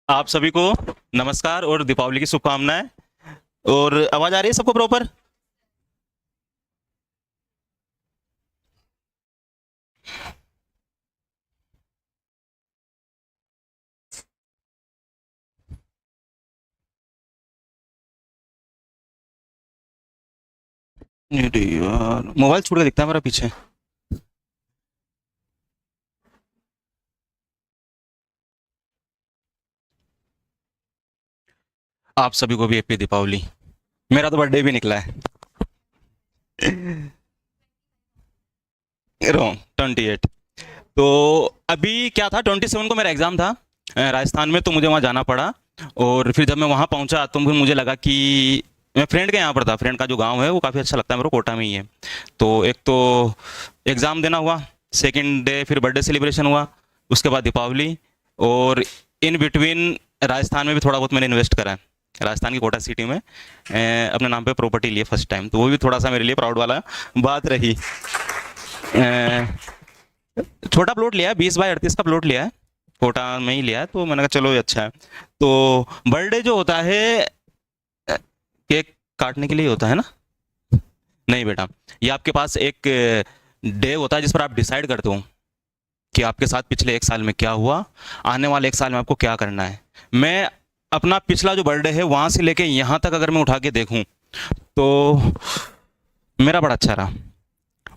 आप सभी को नमस्कार और दीपावली की शुभकामनाएं। और आवाज आ रही है सबको प्रॉपर? अरे यार, मोबाइल छूट के दिखता है मेरा पीछे। आप सभी को भी हैप्पी दीपावली। मेरा तो बर्थडे भी निकला है। रॉन्ग 28। तो अभी क्या था, 27 को मेरा एग्जाम था राजस्थान में, तो मुझे वहाँ जाना पड़ा। और फिर जब मैं वहाँ पहुँचा तो फिर मुझे लगा कि मैं फ्रेंड के यहाँ पर था। फ्रेंड का जो गांव है वो काफ़ी अच्छा लगता है मेरे को, कोटा में ही है। तो एक तो एग्ज़ाम देना हुआ, सेकंड डे फिर बर्थडे सेलिब्रेशन हुआ, उसके बाद दीपावली। और इन बिटवीन राजस्थान में भी थोड़ा बहुत मैंने इन्वेस्ट करा है। राजस्थान की कोटा सिटी में अपने नाम पे प्रॉपर्टी लिए फर्स्ट टाइम, तो वो भी थोड़ा सा मेरे लिए प्राउड वाला बात रही। छोटा प्लॉट लिया है, 20 बाय 38 का प्लॉट लिया है, कोटा में ही लिया है। तो मैंने कहा चलो ये अच्छा है। तो बर्थडे जो होता है केक काटने के लिए होता है ना? नहीं बेटा, ये आपके पास एक डे होता है जिस पर आप डिसाइड करते हो कि आपके साथ पिछले एक साल में क्या हुआ, आने वाले एक साल में आपको क्या करना है। मैं अपना पिछला जो बर्थडे है वहां से लेके यहाँ तक अगर मैं उठा के देखूं तो मेरा बड़ा अच्छा रहा।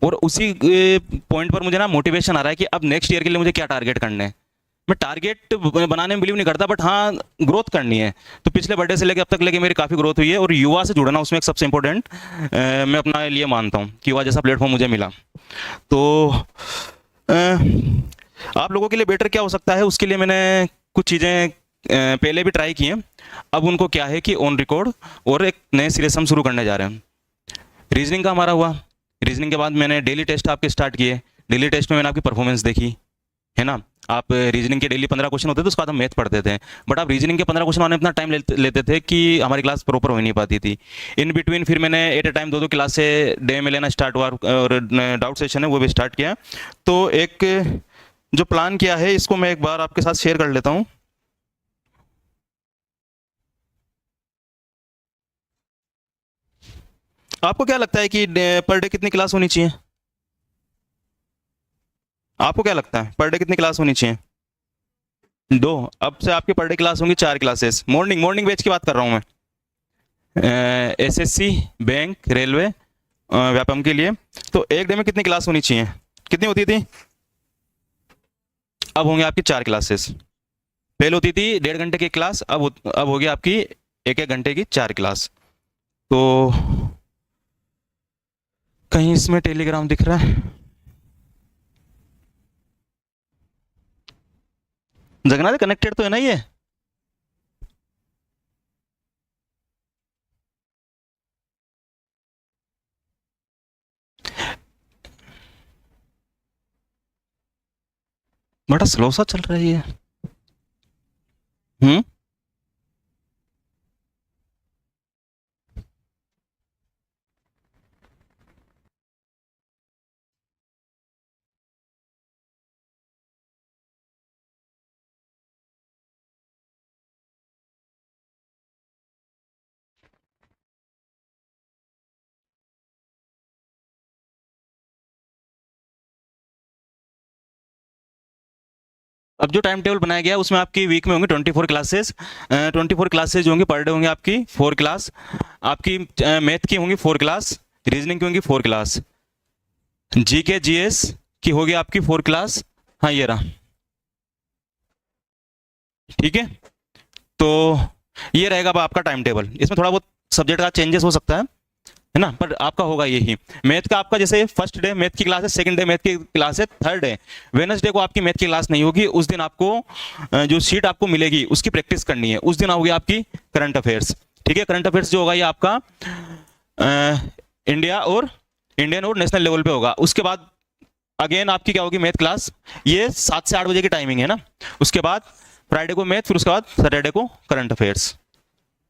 और उसी पॉइंट पर मुझे ना मोटिवेशन आ रहा है कि अब नेक्स्ट ईयर के लिए मुझे क्या टारगेट करने हैं। मैं टारगेट बनाने में बिलीव नहीं करता, बट हाँ ग्रोथ करनी है। तो पिछले बर्थडे से लेके अब तक लेके मेरी काफ़ी ग्रोथ हुई है, और युवा से जुड़ना उसमें एक सबसे इंपॉर्टेंट मैं अपना लिए मानता हूँ कि युवा जैसा प्लेटफॉर्म मुझे मिला। तो अ, आप लोगों के लिए बेटर क्या हो सकता है, उसके लिए मैंने कुछ चीज़ें पहले भी ट्राई की हैं। अब उनको क्या है कि ऑन रिकॉर्ड और एक नए सिरे से हम शुरू करने जा रहे हैं। रीजनिंग का हमारा हुआ। रीजनिंग के बाद मैंने डेली टेस्ट आपके स्टार्ट किए। डेली टेस्ट में मैंने आपकी परफॉर्मेंस देखी, है ना? आप रीजनिंग के डेली 15 क्वेश्चन होते थे, उसके बाद हम मैथ पढ़ते थे। बट आप रीजनिंग के 15 क्वेश्चन आने में इतना टाइम लेते थे कि हमारी क्लास प्रॉपर हो ही नहीं पाती थी। इन बिटवीन फिर मैंने एट ए टाइम 2-2 क्लास से डे में लेना स्टार्ट हुआ, और डाउट सेशन है वो भी स्टार्ट किया। तो एक जो प्लान किया है इसको मैं एक बार आपके साथ शेयर कर लेता हूँ। आपको क्या लगता है कि पर डे कितनी क्लास होनी चाहिए? आपको क्या लगता है पर डे कितनी क्लास होनी चाहिए? दो। अब से आपकी पर डे क्लास होंगी 4 क्लासेस। मॉर्निंग मॉर्निंग बैच की बात कर रहा हूँ मैं, एसएससी, बैंक, रेलवे, व्यापम के लिए। तो एक डे में कितनी क्लास होनी चाहिए? कितनी होती थी? अब होंगे आपकी 4 क्लासेस। पहले होती थी 1.5 घंटे की क्लास, अब होगी आपकी 1-1 घंटे की 4 क्लास। तो कहीं इसमें टेलीग्राम दिख रहा है? जगन्नाथ कनेक्टेड तो है ना ये? बड़ा स्लो सा चल रहा है ये। हम्म। अब जो टाइम टेबल बनाया गया है उसमें आपकी वीक में होंगी 24 क्लासेस। 24 क्लासेज होंगी, पर डे होंगे आपकी 4 क्लास। आपकी मैथ की होंगी 4 क्लास, रीजनिंग की होंगी 4 क्लास, जी के जीएस की होगी आपकी 4 क्लास। हाँ ये रहा। ठीक है। तो ये रहेगा अब आपका टाइम टेबल। इसमें थोड़ा बहुत सब्जेक्ट का चेंजेस हो सकता है ना, पर आपका होगा यही। मैथ का आपका जैसे फर्स्ट डे मैथ की क्लास है, सेकंड डे मैथ की क्लास है, थर्ड डे वेनसडे को आपकी मैथ की क्लास नहीं होगी। उस दिन आपको जो शीट आपको मिलेगी उसकी प्रैक्टिस करनी है। उस दिन होगी आपकी करंट अफेयर्स। ठीक है, करंट अफेयर्स जो होगा ये आपका इंडिया और इंडियन और नेशनल लेवल पे होगा। उसके बाद अगेन आपकी क्या होगी, मैथ क्लास। ये 7 से 8 बजे की टाइमिंग है ना। उसके बाद फ्राइडे को मैथ, फिर उसके बाद सैटरडे को करंट अफेयर्स।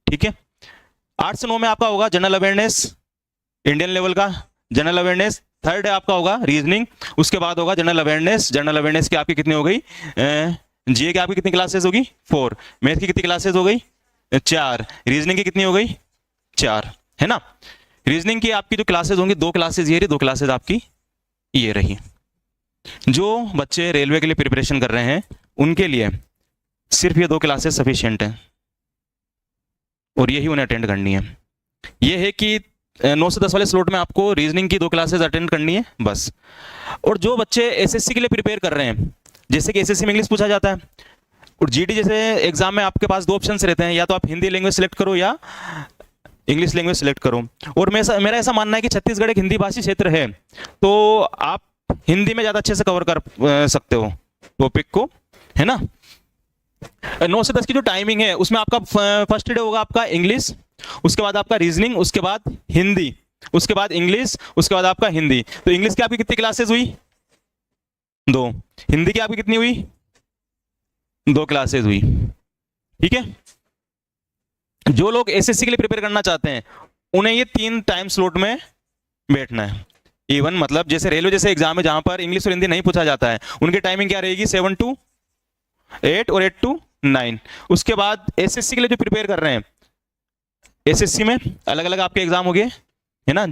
ठीक है। 8 से 9 में आपका होगा जनरल अवेयरनेस, इंडियन लेवल का जनरल अवेयरनेस। थर्ड है आपका होगा रीजनिंग। उसके बाद होगा जनरल अवेयरनेस। जनरल अवेयरनेस की आपकी कितनी हो गई, जीए की आपकी कितनी क्लासेस होगी? 4। मैथ की कितनी क्लासेस हो गई? 4। रीजनिंग की कितनी हो गई? 4, है ना। रीजनिंग की आपकी जो क्लासेस होंगी, 2 क्लासेस ये रही, 2 क्लासेस आपकी ये रही। जो बच्चे रेलवे के लिए प्रिपरेशन कर रहे हैं उनके लिए सिर्फ ये 2 क्लासेस सफिशिएंट है और यही उन्हें अटेंड करनी है। ये है कि 9 से 10 वाले स्लॉट में आपको रीजनिंग की 2 क्लासेस अटेंड करनी है बस। और जो बच्चे एसएससी के लिए प्रिपेयर कर रहे हैं, जैसे कि एसएससी में इंग्लिश पूछा जाता है और जीडी जैसे एग्जाम में आपके पास 2 ऑप्शंस रहते हैं, या तो आप हिंदी लैंग्वेज सेलेक्ट करो या इंग्लिश लैंग्वेज सेलेक्ट करो। और मेरा ऐसा मानना है कि छत्तीसगढ़ एक हिंदी भाषी क्षेत्र है, तो आप हिंदी में ज़्यादा अच्छे से कवर कर सकते हो टॉपिक को, है ना। 9 से 10 की जो टाइमिंग है उसमें आपका फर्स्ट डे होगा आपका इंग्लिश, उसके बाद आपका रीजनिंग, उसके बाद हिंदी, उसके बाद इंग्लिश, उसके बाद आपका हिंदी। तो इंग्लिश की आपकी कितनी क्लासेस हुई? 2। हिंदी की आपकी कितनी हुई? 2 क्लासेस हुई, ठीक है। जो लोग एसएससी के लिए प्रिपेयर करना चाहते हैं उन्हें ये 3 टाइम स्लॉट में बैठना है। इवन मतलब जैसे रेलवे जैसे एग्जाम है जहां पर इंग्लिश और हिंदी नहीं पूछा जाता है, उनकी टाइमिंग क्या रहेगी? 7 to 8 और 8 to 9। उसके बाद एसएससी के लिए जो प्रिपेयर कर रहे हैं, एसएससी में अलग अलग आपके एग्जाम हो गए, है ना,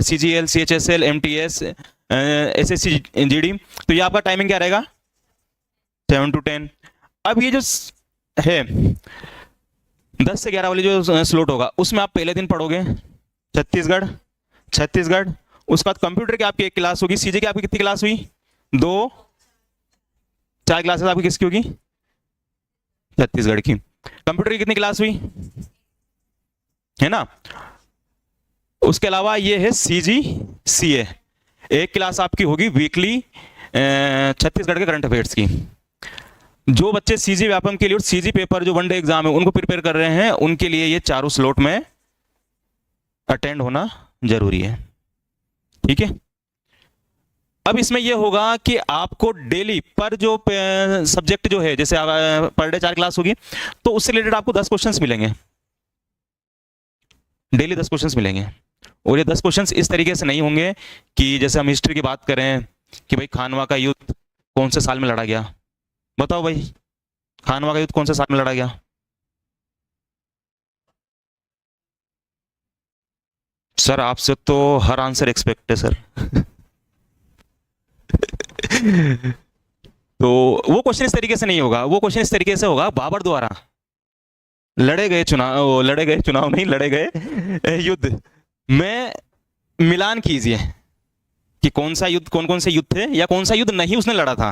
CGL, CHSL, MTS, SSC, GD. तो ये आपका टाइमिंग क्या रहेगा? 7 to 10। अब ये जो है 10 से 11 वाली जो स्लॉट होगा उसमें आप पहले दिन पढ़ोगे छत्तीसगढ़। उसके बाद कंप्यूटर की आपकी 1 क्लास होगी। सीजे की आपकी कितनी क्लास हुई? 2। 4 क्लासेस आपकी किसकी होगी? छत्तीसगढ़ की। कंप्यूटर की कितनी क्लास हुई? है ना। उसके अलावा ये है सीजी सीए, 1 क्लास आपकी होगी वीकली छत्तीसगढ़ के करंट अफेयर्स की। जो बच्चे सीजी व्यापम के लिए और सीजी पेपर जो 1 डे एग्जाम है उनको प्रिपेयर कर रहे हैं, उनके लिए ये चारों स्लॉट में अटेंड होना जरूरी है, ठीक है। अब इसमें यह होगा कि आपको डेली पर जो सब्जेक्ट जो है, जैसे पर डे 4 क्लास होगी तो उससे रिलेटेड आपको 10 क्वेश्चंस मिलेंगे, डेली 10 क्वेश्चंस मिलेंगे। और ये 10 क्वेश्चंस इस तरीके से नहीं होंगे कि जैसे हम हिस्ट्री की बात करें कि भाई खानवा का युद्ध कौन से साल में लड़ा गया, बताओ भाई खानवा का युद्ध कौन से साल में लड़ा गया? सर आपसे तो हर आंसर एक्सपेक्ट है सर। तो वो क्वेश्चन इस तरीके से नहीं होगा, वो क्वेश्चन इस तरीके से होगा बाबर द्वारा लड़े गए युद्ध में मिलान कीजिए कि कौन सा युद्ध, कौन कौन से युद्ध थे या कौन सा युद्ध नहीं उसने लड़ा था।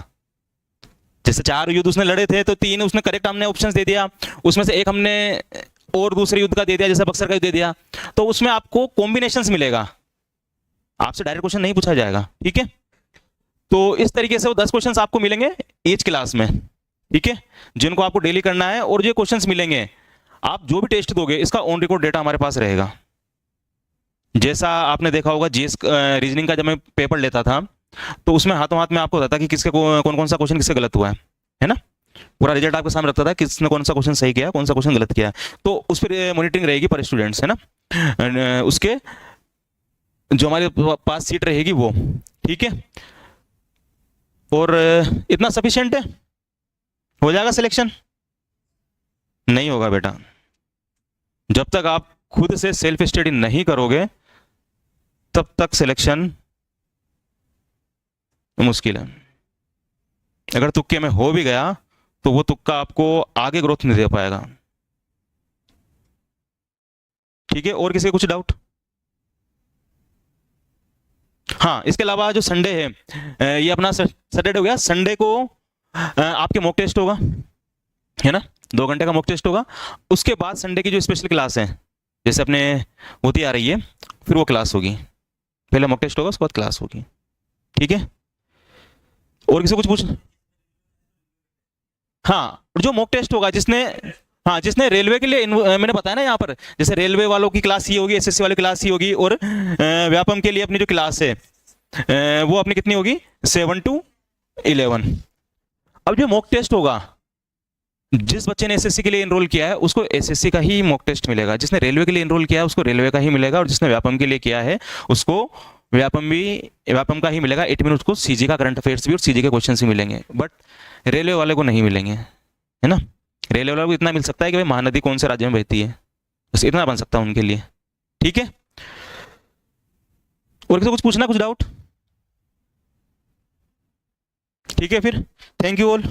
जैसे 4 युद्ध उसने लड़े थे तो 3 उसने करेक्ट हमने ऑप्शंस दे दिया, उसमें से 1 हमने और दूसरे युद्ध का दे दिया, जैसे बक्सर का युद्ध दे दिया। तो उसमें आपको कॉम्बिनेशंस मिलेगा, आपसे डायरेक्ट क्वेश्चन नहीं पूछा जाएगा, ठीक है। तो इस तरीके से वो 10 क्वेश्चंस आपको मिलेंगे ईच क्लास में, ठीक है, जिनको आपको डेली करना है। और जो क्वेश्चंस मिलेंगे, आप जो भी टेस्ट दोगे इसका ऑन रिकॉर्ड डेटा हमारे पास रहेगा। जैसा आपने देखा होगा जीएस रीजनिंग का जब मैं पेपर लेता था तो उसमें हाथों हाथ में आपको बताता कि किसके कौन कौन सा क्वेश्चन किससे गलत हुआ है ना। पूरा रिजल्ट आपके सामने रखता था किसने कौन सा क्वेश्चन सही किया, कौन सा क्वेश्चन गलत किया। तो उस पर मॉनिटरिंग रहेगी पर स्टूडेंट्स, है ना, उसके जो हमारे पास सीट रहेगी वो, ठीक है। और इतना सफिशिएंट है, हो जाएगा सिलेक्शन? नहीं होगा बेटा, जब तक आप खुद से सेल्फ स्टडी नहीं करोगे तब तक सिलेक्शन मुश्किल है। अगर तुक्के में हो भी गया तो वो तुक्का आपको आगे ग्रोथ नहीं दे पाएगा, ठीक है। और किसी कुछ डाउट? हाँ, इसके अलावा जो संडे है, ये अपना सैटरडे हो गया, संडे को आपके मॉक टेस्ट होगा, है ना, 2 घंटे का मॉक टेस्ट होगा। उसके बाद संडे की जो स्पेशल क्लास है जैसे अपने होती आ रही है, फिर वो क्लास होगी। पहले मॉक टेस्ट होगा, उसके बाद क्लास होगी, ठीक है। और किसी कुछ पूछना? हाँ, जो मॉक टेस्ट होगा जिसने रेलवे के लिए मैंने बताया ना यहाँ पर, जैसे रेलवे वालों की क्लास ये होगी, एसएससी वाली क्लास ही होगी, और व्यापम के लिए अपनी जो क्लास है वो अपनी कितनी होगी? 7 to 11। अब जो मॉक टेस्ट होगा, जिस बच्चे ने एसएससी के लिए एनरोल किया है उसको एसएससी का ही मॉक टेस्ट मिलेगा, जिसने रेलवे के लिए एनरोल किया है उसको रेलवे का ही मिलेगा, और जिसने व्यापम के लिए किया है उसको व्यापम का ही मिलेगा। इट मीन उसको सीजी का करंट अफेयर्स भी और सीजी के क्वेश्चन भी मिलेंगे, बट रेलवे वाले को नहीं मिलेंगे, है ना। रेलवे वाले को इतना मिल सकता है कि भाई महानदी कौन से राज्य में बहती है, बस इतना बन सकता है उनके लिए। ठीक है, और किसी कुछ पूछना, कुछ डाउट? ठीक है फिर, थैंक यू ऑल।